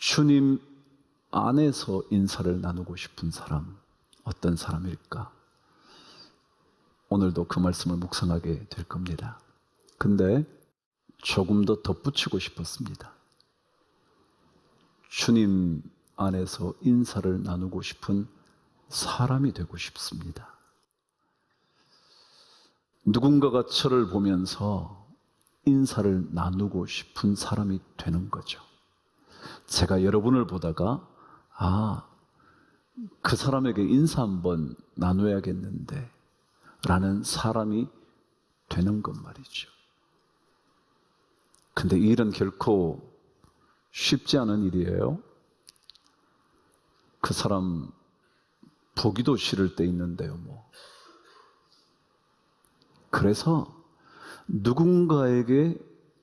주님 안에서 인사를 나누고 싶은 사람, 어떤 사람일까? 오늘도 그 말씀을 묵상하게 될 겁니다. 근데 조금 더 덧붙이고 싶었습니다. 주님 안에서 인사를 나누고 싶은 사람이 되고 싶습니다. 누군가가 저를 보면서 인사를 나누고 싶은 사람이 되는 거죠. 제가 여러분을 보다가 그 사람에게 인사 한번 나눠야겠는데 라는 사람이 되는 것 말이죠. 근데 이 일은 결코 쉽지 않은 일이에요. 그 사람 보기도 싫을 때 있는데요, 그래서 누군가에게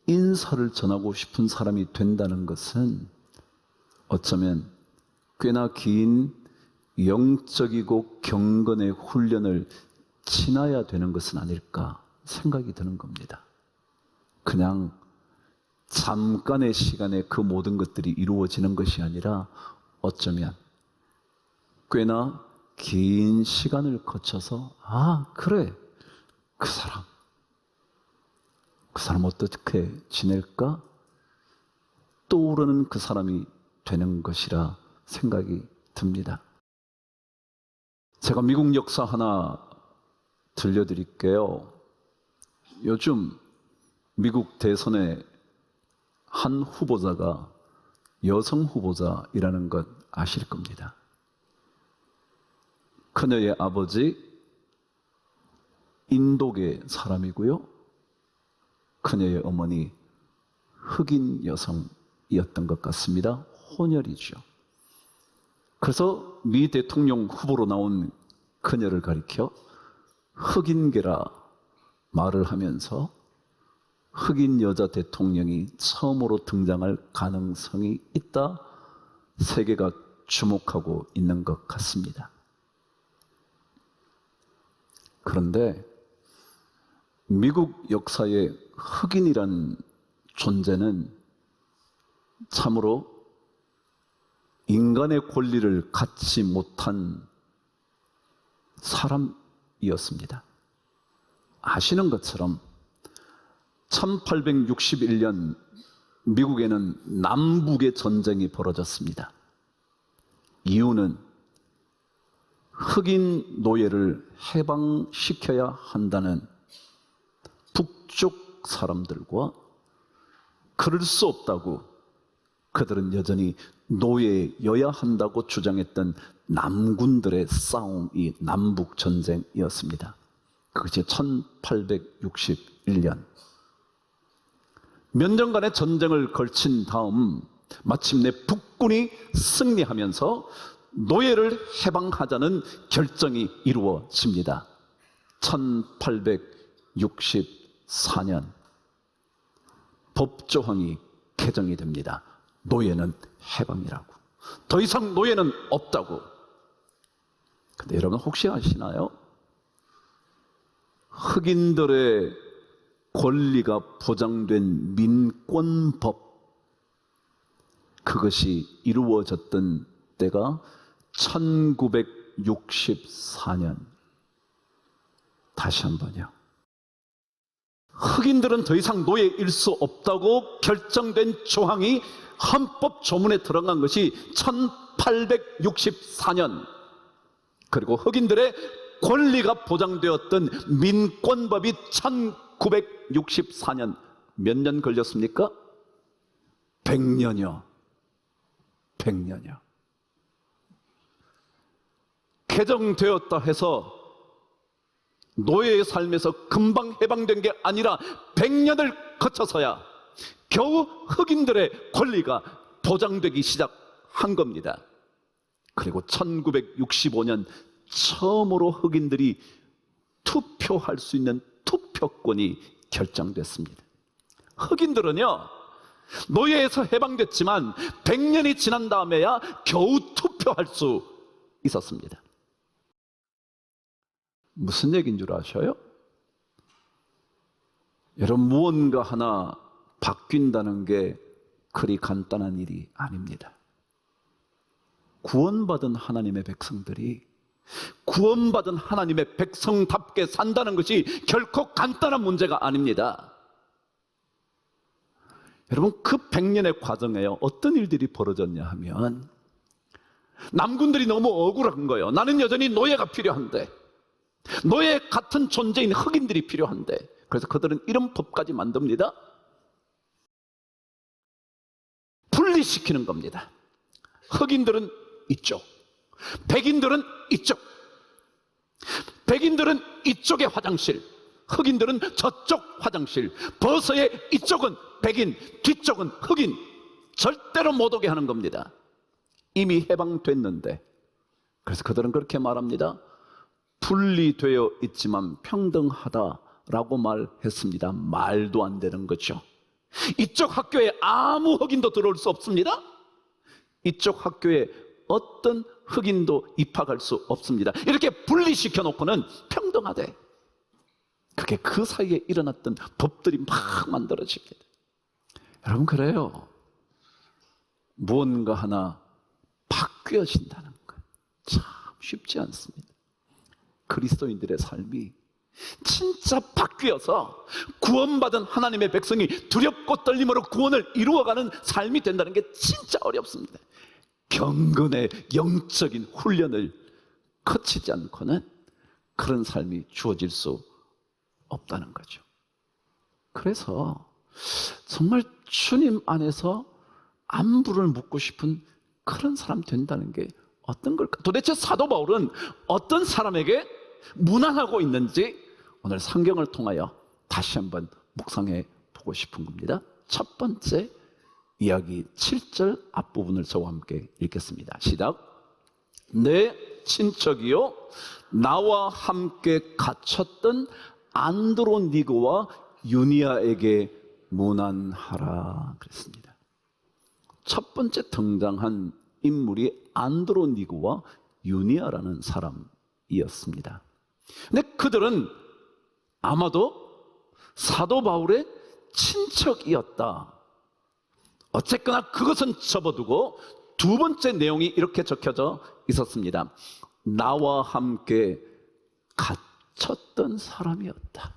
인사를 전하고 싶은 사람이 된다는 것은 어쩌면 꽤나 긴 영적이고 경건의 훈련을 지나야 되는 것은 아닐까 생각이 드는 겁니다. 그냥 잠깐의 시간에 그 모든 것들이 이루어지는 것이 아니라 어쩌면 꽤나 긴 시간을 거쳐서 그래, 그 사람 어떻게 지낼까? 떠오르는 그 사람이 되는 것이라 생각이 듭니다. 제가 미국 역사 하나 들려드릴게요. 요즘 미국 대선에 한 후보자가 여성 후보자이라는 것 아실 겁니다. 그녀의 아버지 인도계 사람이고요. 그녀의 어머니 흑인 여성이었던 것 같습니다. 혼혈이죠. 그래서 미 대통령 후보로 나온 그녀를 가리켜 흑인계라 말을 하면서 흑인 여자 대통령이 처음으로 등장할 가능성이 있다, 세계가 주목하고 있는 것 같습니다. 그런데 미국 역사에 흑인이란 존재는 참으로 인간의 권리를 갖지 못한 사람이었습니다. 아시는 것처럼 1861년 미국에는 남북의 전쟁이 벌어졌습니다. 이유는 흑인 노예를 해방시켜야 한다는 북쪽 사람들과 그럴 수 없다고, 그들은 여전히 노예여야 한다고 주장했던 남군들의 싸움이 남북전쟁이었습니다. 그것이 1861년. 몇 년간의 전쟁을 걸친 다음 마침내 북군이 승리하면서 노예를 해방하자는 결정이 이루어집니다. 1864년 법조항이 개정이 됩니다. 노예는 해방이라고. 더 이상 노예는 없다고. 근데 여러분 혹시 아시나요? 흑인들의 권리가 보장된 민권법, 그것이 이루어졌던 때가 1964년. 다시 한번요. 흑인들은 더 이상 노예일 수 없다고 결정된 조항이 헌법 조문에 들어간 것이 1864년. 그리고 흑인들의 권리가 보장되었던 민권법이 1964년. 몇 년 걸렸습니까? 100년여. 100년여. 개정되었다 해서 노예의 삶에서 금방 해방된 게 아니라 100년을 거쳐서야 겨우 흑인들의 권리가 보장되기 시작한 겁니다. 그리고 1965년 처음으로 흑인들이 투표할 수 있는 투표권이 결정됐습니다. 흑인들은요, 노예에서 해방됐지만 100년이 지난 다음에야 겨우 투표할 수 있었습니다. 무슨 얘기인 줄 아셔요? 여러분, 무언가 하나 바뀐다는 게 그리 간단한 일이 아닙니다. 구원받은 하나님의 백성들이 구원받은 하나님의 백성답게 산다는 것이 결코 간단한 문제가 아닙니다. 여러분, 그 100년의 과정에 어떤 일들이 벌어졌냐 하면, 남군들이 너무 억울한 거예요. 나는 여전히 노예가 필요한데, 노예 같은 존재인 흑인들이 필요한데, 그래서 그들은 이런 법까지 만듭니다. 분리시키는 겁니다. 흑인들은 이쪽, 백인들은 이쪽, 백인들은 이쪽의 화장실, 흑인들은 저쪽 화장실, 버서의 이쪽은 백인, 뒤쪽은 흑인, 절대로 못 오게 하는 겁니다. 이미 해방됐는데. 그래서 그들은 그렇게 말합니다. 분리되어 있지만 평등하다라고 말했습니다. 말도 안 되는 거죠. 이쪽 학교에 아무 흑인도 들어올 수 없습니다. 이쪽 학교에 어떤 흑인도 입학할 수 없습니다. 이렇게 분리시켜 놓고는 평등하대. 그게 그 사이에 일어났던 법들이 막 만들어지게 돼. 여러분, 그래요. 무언가 하나 바뀌어진다는 것 참 쉽지 않습니다. 그리스도인들의 삶이 진짜 바뀌어서 구원받은 하나님의 백성이 두렵고 떨림으로 구원을 이루어가는 삶이 된다는 게 진짜 어렵습니다. 경건의 영적인 훈련을 거치지 않고는 그런 삶이 주어질 수 없다는 거죠. 그래서 정말 주님 안에서 안부를 묻고 싶은 그런 사람 된다는 게 어떤 걸까? 도대체 사도 바울은 어떤 사람에게 문안하고 있는지 오늘 성경을 통하여 다시 한번 묵상해 보고 싶은 겁니다. 첫 번째 이야기 7절 앞부분을 저와 함께 읽겠습니다. 시작. 내 친척이요 나와 함께 갇혔던 안드로니고와 유니아에게 문안하라 그랬습니다. 첫 번째 등장한 인물이 안드로니고와 유니아라는 사람이었습니다. 근데 그들은 아마도 사도 바울의 친척이었다. 어쨌거나 그것은 접어두고 두 번째 내용이 이렇게 적혀져 있었습니다. 나와 함께 갇혔던 사람이었다.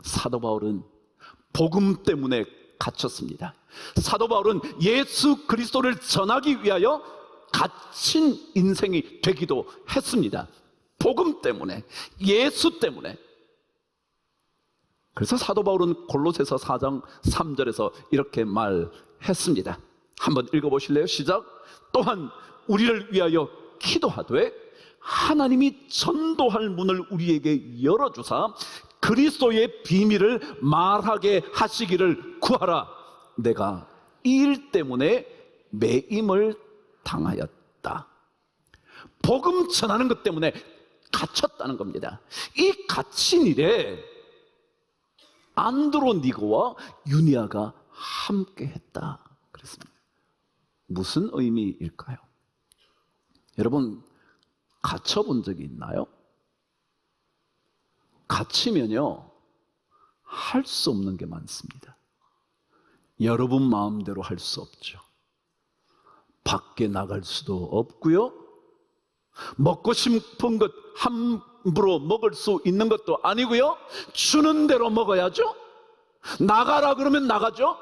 사도 바울은 복음 때문에 갇혔습니다. 사도 바울은 예수 그리스도를 전하기 위하여 갇힌 인생이 되기도 했습니다. 복음 때문에, 예수 때문에. 그래서 사도 바울은 골로새서 4장 3절에서 이렇게 말했습니다. 한번 읽어보실래요? 시작. 또한 우리를 위하여 기도하되 하나님이 전도할 문을 우리에게 열어주사 그리스도의 비밀을 말하게 하시기를 구하라. 내가 이 일 때문에 매임을 당하였다. 복음 전하는 것 때문에 갇혔다는 겁니다. 이 갇힌 일에 안드로니고와 유니아가 함께 했다 그랬습니다. 무슨 의미일까요? 여러분, 갇혀본 적이 있나요? 갇히면요 할 수 없는 게 많습니다. 여러분 마음대로 할 수 없죠. 밖에 나갈 수도 없고요, 먹고 싶은 것 함부로 먹을 수 있는 것도 아니고요, 주는 대로 먹어야죠. 나가라 그러면 나가죠.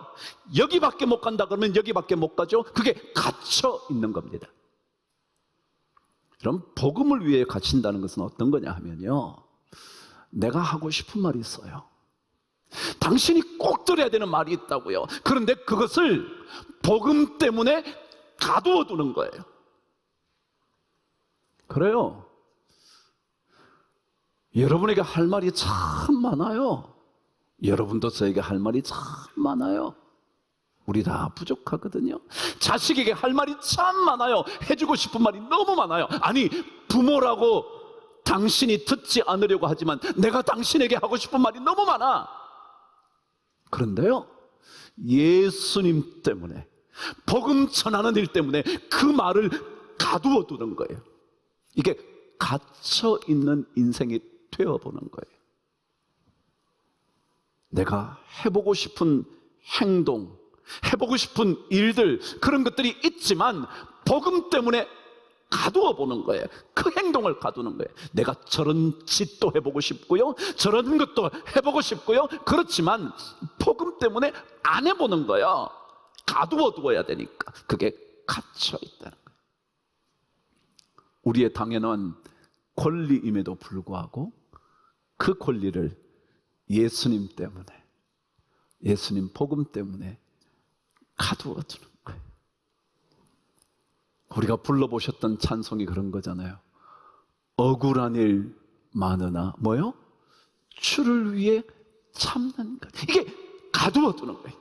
여기밖에 못 간다 그러면 여기밖에 못 가죠. 그게 갇혀 있는 겁니다. 그럼 복음을 위해 갇힌다는 것은 어떤 거냐 하면요, 내가 하고 싶은 말이 있어요. 당신이 꼭 들어야 되는 말이 있다고요. 그런데 그것을 복음 때문에 가두어 두는 거예요. 그래요. 여러분에게 할 말이 참 많아요. 여러분도 저에게 할 말이 참 많아요. 우리 다 부족하거든요. 자식에게 할 말이 참 많아요. 해주고 싶은 말이 너무 많아요. 아니, 부모라고 당신이 듣지 않으려고 하지만 내가 당신에게 하고 싶은 말이 너무 많아. 그런데요, 예수님 때문에, 복음 전하는 일 때문에 그 말을 가두어 두는 거예요. 이게 갇혀 있는 인생이 되어보는 거예요. 내가 해보고 싶은 행동, 해보고 싶은 일들, 그런 것들이 있지만 복음 때문에 가두어 보는 거예요. 그 행동을 가두는 거예요. 내가 저런 짓도 해보고 싶고요, 저런 것도 해보고 싶고요. 그렇지만 복음 때문에 안 해보는 거예요. 가두어 두어야 되니까. 그게 갇혀 있다는 거예요. 우리의 당연한 권리임에도 불구하고 그 권리를 예수님 때문에, 예수님 복음 때문에 가두어 두는 거예요. 우리가 불러보셨던 찬송이 그런 거잖아요. 억울한 일 많으나 뭐요? 주를 위해 참는 것. 이게 가두어 두는 거예요.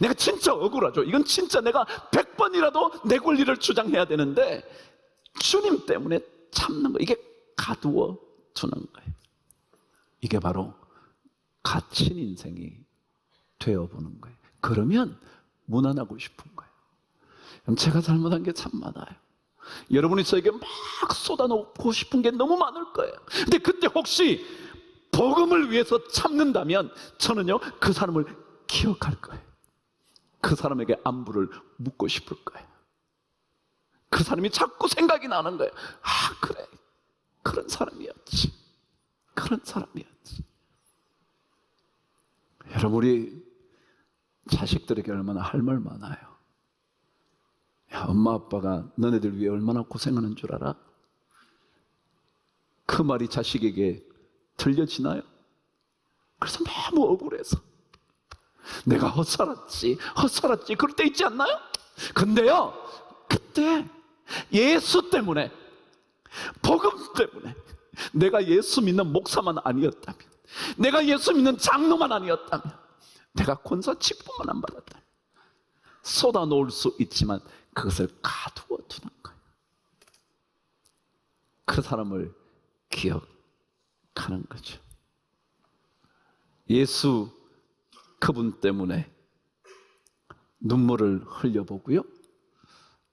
내가 진짜 억울하죠. 이건 진짜 내가 100번이라도 내 권리를 주장해야 되는데 주님 때문에 참는 거. 이게 가두어 두는 거예요. 이게 바로 갇힌 인생이 되어보는 거예요. 그러면 무난하고 싶은 거예요. 그럼 제가 잘못한 게 참 많아요. 여러분이 저에게 막 쏟아놓고 싶은 게 너무 많을 거예요. 근데 그때 혹시 복음을 위해서 참는다면 저는요, 그 사람을 기억할 거예요. 그 사람에게 안부를 묻고 싶을 거예요. 그 사람이 자꾸 생각이 나는 거예요. 아, 그래, 그런 사람이었지, 그런 사람이었지. 여러분, 우리 자식들에게 얼마나 할 말 많아요. 야, 엄마 아빠가 너네들 위해 얼마나 고생하는 줄 알아? 그 말이 자식에게 들려지나요? 그래서 너무 억울해서 내가 헛살았지 그럴 때 있지 않나요? 근데요, 그때 예수 때문에, 복음 때문에, 내가 예수 믿는 목사만 아니었다면, 내가 예수 믿는 장로만 아니었다면, 내가 권사 직분만 안 받았다면 쏟아놓을 수 있지만 그것을 가두어 두는 거예요. 그 사람을 기억하는 거죠. 예수 그분 때문에 눈물을 흘려보고요,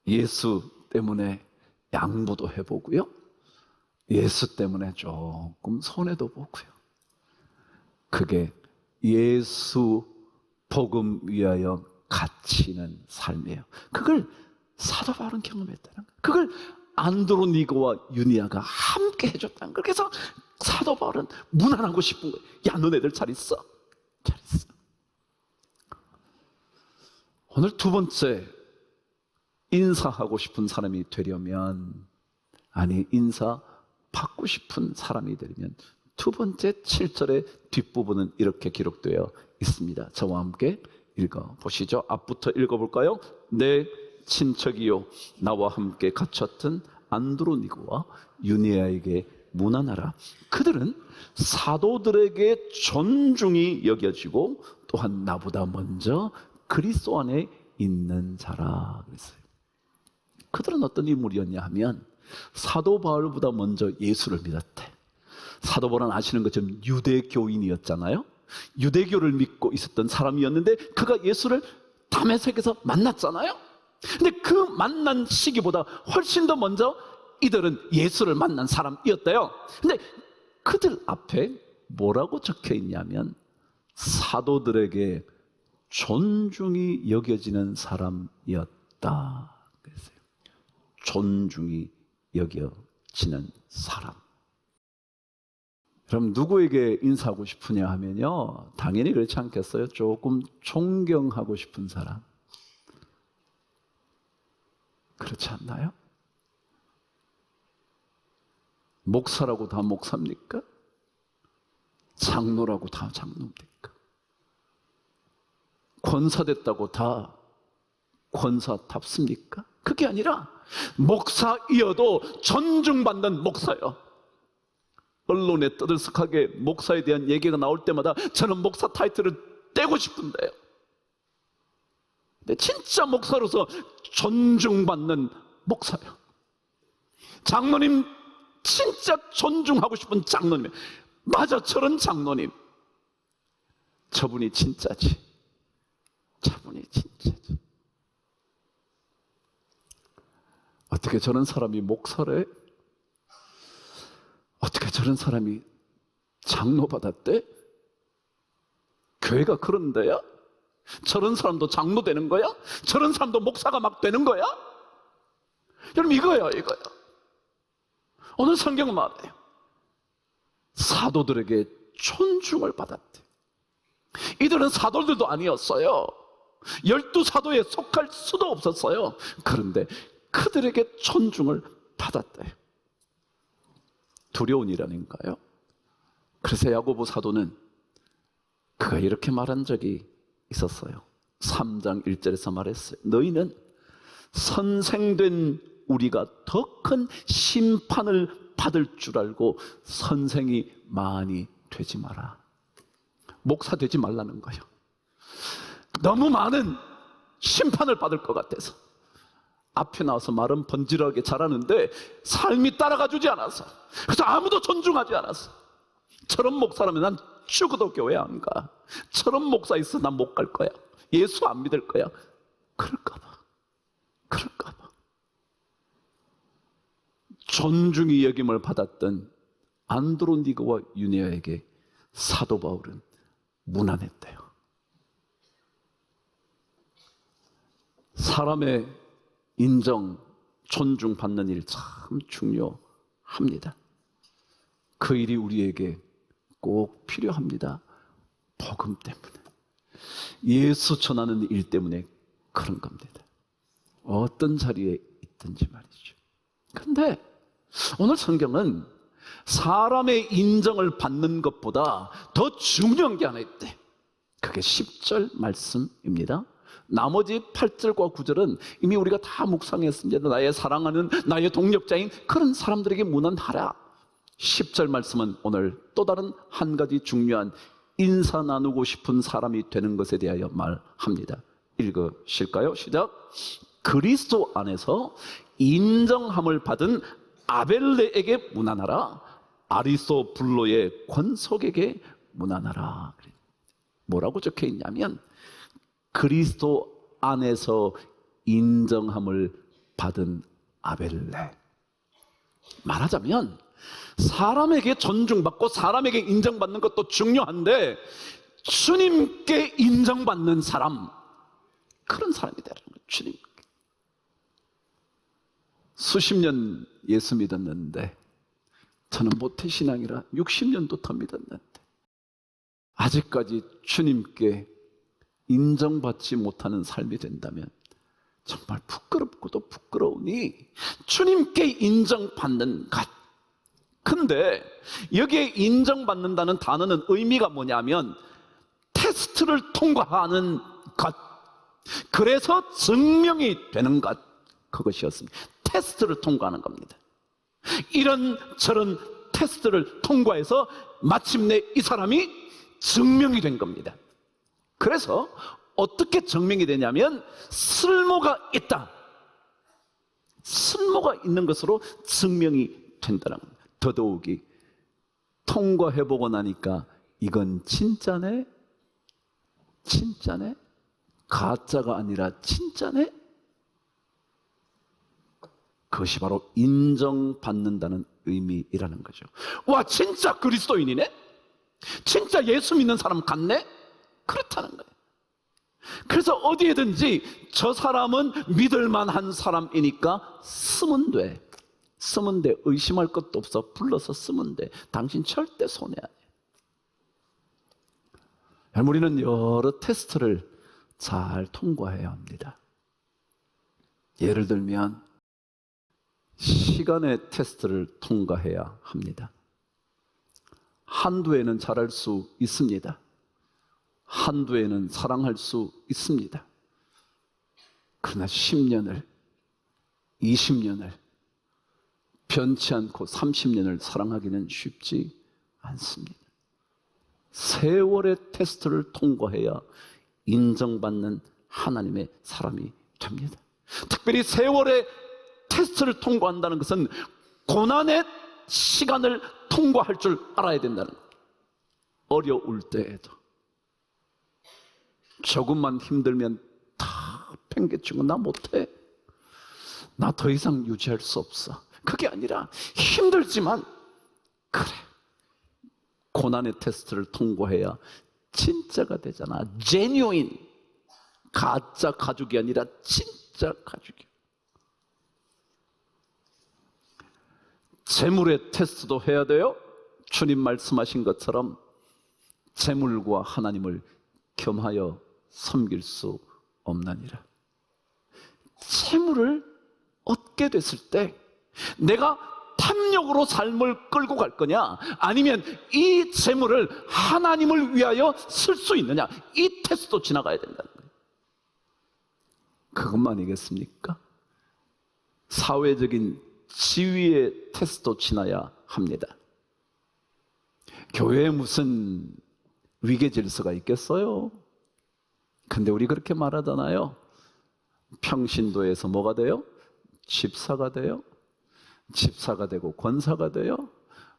예수 때문에 양보도 해보고요, 예수 때문에 조금 손해도 보고요. 그게 예수 복음 위하여 갇히는 삶이에요. 그걸 사도 바울은 경험했다는 거예요. 그걸 안드로니고와 유니아가 함께 해줬다는 거예요. 그래서 사도 바울은 무난하고 싶은 거예요. 야, 너네들 잘 있어? 잘 있어. 오늘 두 번째, 인사하고 싶은 사람이 되려면, 아니, 인사 받고 싶은 사람이 되려면 두 번째 7절의 뒷부분은 이렇게 기록되어 있습니다. 저와 함께 읽어보시죠. 앞부터 읽어볼까요? 내 친척이요, 나와 함께 갇혔던 안드로니고와 유니아에게 문안하라. 그들은 사도들에게 존중이 여겨지고 또한 나보다 먼저 그리스도 안에 있는 자라 그랬어요. 그들은 어떤 인물이었냐 하면 사도 바울보다 먼저 예수를 믿었대. 사도 바울은 아시는 것처럼 유대교인이었잖아요. 유대교를 믿고 있었던 사람이었는데 그가 예수를 다메섹에서 만났잖아요. 근데 그 만난 시기보다 훨씬 더 먼저 이들은 예수를 만난 사람이었대요. 근데 그들 앞에 뭐라고 적혀 있냐면 사도들에게 존중이 여겨지는 사람이었다 그랬어요. 존중이 여겨지는 사람. 그럼 누구에게 인사하고 싶으냐 하면요, 당연히 그렇지 않겠어요? 조금 존경하고 싶은 사람. 그렇지 않나요? 목사라고 다 목사입니까? 장로라고 다 장로입니까? 권사됐다고 다 권사답습니까? 그게 아니라 목사이어도 존중받는 목사요. 언론에 떠들썩하게 목사에 대한 얘기가 나올 때마다 저는 목사 타이틀을 떼고 싶은데요. 근데 진짜 목사로서 존중받는 목사요. 장로님, 진짜 존중하고 싶은 장로님. 맞아, 저런 장로님. 저분이 진짜지. 저분이 진짜지. 어떻게 저런 사람이 목사래? 어떻게 저런 사람이 장로 받았대? 교회가 그런 데야? 저런 사람도 장로 되는 거야? 저런 사람도 목사가 막 되는 거야? 여러분, 이거예요. 오늘 성경은 말해요. 사도들에게 존중을 받았대. 이들은 사도들도 아니었어요. 12사도에 속할 수도 없었어요. 그런데 그들에게 존중을 받았대요. 두려운 일 아닌가요? 그래서 야고보 사도는 그가 이렇게 말한 적이 있었어요. 3장 1절에서 말했어요. 너희는 선생된 우리가 더 큰 심판을 받을 줄 알고 선생이 많이 되지 마라. 목사 되지 말라는 거예요. 너무 많은 심판을 받을 것 같아서 앞에 나와서 말은 번지르하게 잘하는데 삶이 따라가 주지 않아서, 그래서 아무도 존중하지 않았어. 저런 목사라면 난 죽어도 교회 안 가. 저런 목사 있어 난 못 갈 거야. 예수 안 믿을 거야. 그럴까 봐. 존중이 여김을 받았던 안드로니고와 유니아에게 사도 바울은 무난했대요. 사람의 인정, 존중받는 일 참 중요합니다. 그 일이 우리에게 꼭 필요합니다. 복음 때문에, 예수 전하는 일 때문에 그런 겁니다. 어떤 자리에 있든지 말이죠. 그런데 오늘 성경은 사람의 인정을 받는 것보다 더 중요한 게 하나 있대. 그게 10절 말씀입니다. 나머지 8절과 9절은 이미 우리가 다 묵상했습니다. 나의 사랑하는 나의 동력자인 그런 사람들에게 무난하라. 10절 말씀은 오늘 또 다른 한 가지 중요한 인사 나누고 싶은 사람이 되는 것에 대하여 말합니다. 읽으실까요? 시작. 그리스도 안에서 인정함을 받은 아벨레에게 무난하라. 아리스토블로의 권속에게 무난하라. 뭐라고 적혀 있냐면 그리스도 안에서 인정함을 받은 아벨레. 말하자면 사람에게 존중받고 사람에게 인정받는 것도 중요한데 주님께 인정받는 사람, 그런 사람이 되는 거예요. 주님께. 수십 년 예수 믿었는데 저는 모태신앙이라 60년도 더 믿었는데 아직까지 주님께 인정받지 못하는 삶이 된다면 정말 부끄럽고도 부끄러우니 주님께 인정받는 것. 근데 여기에 인정받는다는 단어는 의미가 뭐냐면 테스트를 통과하는 것, 그래서 증명이 되는 것, 그것이었습니다. 테스트를 통과하는 겁니다. 이런 저런 테스트를 통과해서 마침내 이 사람이 증명이 된 겁니다. 그래서 어떻게 증명이 되냐면 쓸모가 있다, 쓸모가 있는 것으로 증명이 된다는 겁니다. 더더욱이 통과해보고 나니까 이건 진짜네? 진짜네? 가짜가 아니라 진짜네? 그것이 바로 인정받는다는 의미라는 거죠. 와, 진짜 그리스도인이네? 진짜 예수 믿는 사람 같네? 그렇다는 거예요. 그래서 어디에든지 저 사람은 믿을만한 사람이니까 쓰면 돼. 쓰면 돼. 의심할 것도 없어. 불러서 쓰면 돼. 당신 절대 손해 안 해. 우리는 여러 테스트를 잘 통과해야 합니다. 예를 들면 시간의 테스트를 통과해야 합니다. 한두 해는 잘할 수 있습니다. 한두 해는 사랑할 수 있습니다. 그러나 10년을, 20년을 변치 않고 30년을 사랑하기는 쉽지 않습니다. 세월의 테스트를 통과해야 인정받는 하나님의 사람이 됩니다. 특별히 세월의 테스트를 통과한다는 것은 고난의 시간을 통과할 줄 알아야 된다는 거예요. 어려울 때에도 조금만 힘들면 다 팽개치고 나 못해, 나 더 이상 유지할 수 없어. 그게 아니라 힘들지만 그래, 고난의 테스트를 통과해야 진짜가 되잖아. 제뉴인, 가짜 가죽이 아니라 진짜 가죽이야. 재물의 테스트도 해야 돼요. 주님 말씀하신 것처럼 재물과 하나님을 겸하여 섬길 수 없나니라. 재물을 얻게 됐을 때 내가 탐욕으로 삶을 끌고 갈 거냐, 아니면 이 재물을 하나님을 위하여 쓸 수 있느냐, 이 테스트도 지나가야 된다는 거예요. 그것만이겠습니까? 사회적인 지위의 테스트도 지나야 합니다. 교회에 무슨 위계 질서가 있겠어요? 근데 우리 그렇게 말하잖아요. 평신도에서 뭐가 돼요? 집사가 돼요. 집사가 되고 권사가 돼요.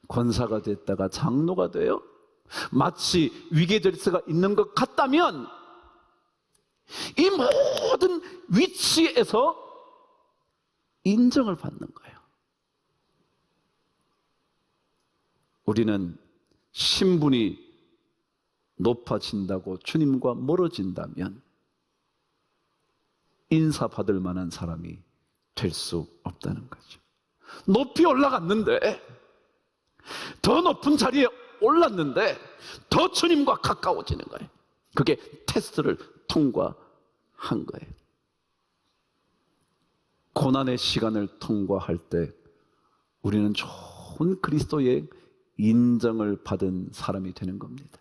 권사가 됐다가 장로가 돼요. 마치 위계 질서가 있는 것 같다면 이 모든 위치에서 인정을 받는 거예요. 우리는 신분이 높아진다고 주님과 멀어진다면 인사받을 만한 사람이 될 수 없다는 거죠. 높이 올라갔는데, 더 높은 자리에 올랐는데 더 주님과 가까워지는 거예요. 그게 테스트를 통과한 거예요. 고난의 시간을 통과할 때 우리는 좋은 그리스도의 인정을 받은 사람이 되는 겁니다.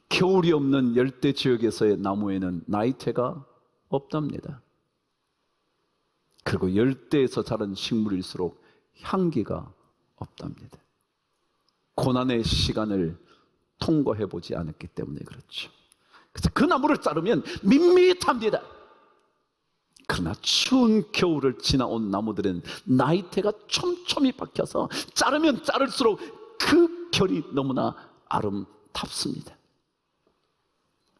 겨울이 없는 열대 지역에서의 나무에는 나이테가 없답니다. 그리고 열대에서 자란 식물일수록 향기가 없답니다. 고난의 시간을 통과해 보지 않았기 때문에 그렇죠. 그래서 그 나무를 자르면 밋밋합니다. 그러나 추운 겨울을 지나온 나무들은 나이테가 촘촘히 박혀서 자르면 자를수록 그 결이 너무나 아름답습니다.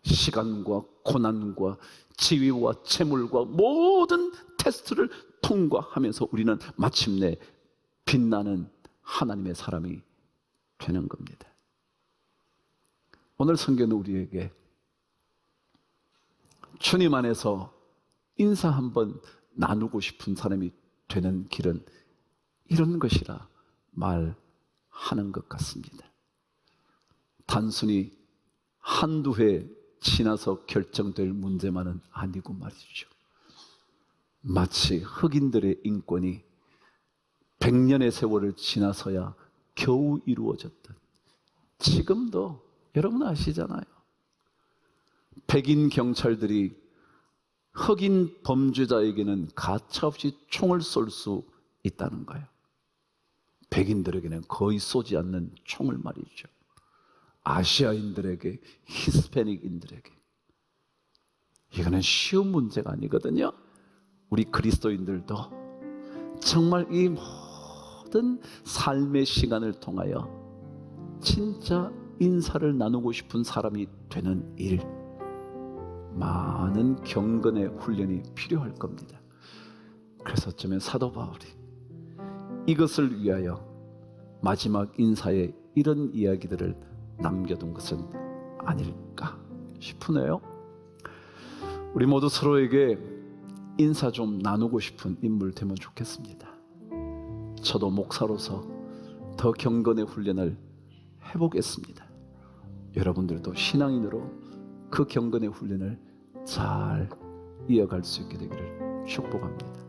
시간과 고난과 지위와 재물과 모든 테스트를 통과하면서 우리는 마침내 빛나는 하나님의 사람이 되는 겁니다. 오늘 성경은 우리에게 주님 안에서 인사 한번 나누고 싶은 사람이 되는 길은 이런 것이라 말하는 것 같습니다. 단순히 한두 해 지나서 결정될 문제만은 아니고 말이죠. 마치 흑인들의 인권이 100년의 세월을 지나서야 겨우 이루어졌던, 지금도 여러분 아시잖아요. 백인 경찰들이 흑인 범죄자에게는 가차없이 총을 쏠 수 있다는 거예요. 백인들에게는 거의 쏘지 않는 총을 말이죠. 아시아인들에게, 히스패닉인들에게. 이거는 쉬운 문제가 아니거든요. 우리 그리스도인들도 정말 이 모든 삶의 시간을 통하여 진짜 인사를 나누고 싶은 사람이 되는 일, 많은 경건의 훈련이 필요할 겁니다. 그래서 어쩌면 사도 바울이 이것을 위하여 마지막 인사에 이런 이야기들을 남겨둔 것은 아닐까 싶으네요. 우리 모두 서로에게 인사 좀 나누고 싶은 인물 되면 좋겠습니다. 저도 목사로서 더 경건의 훈련을 해보겠습니다. 여러분들도 신앙인으로 그 경건의 훈련을 잘 이어갈 수 있게 되기를 축복합니다.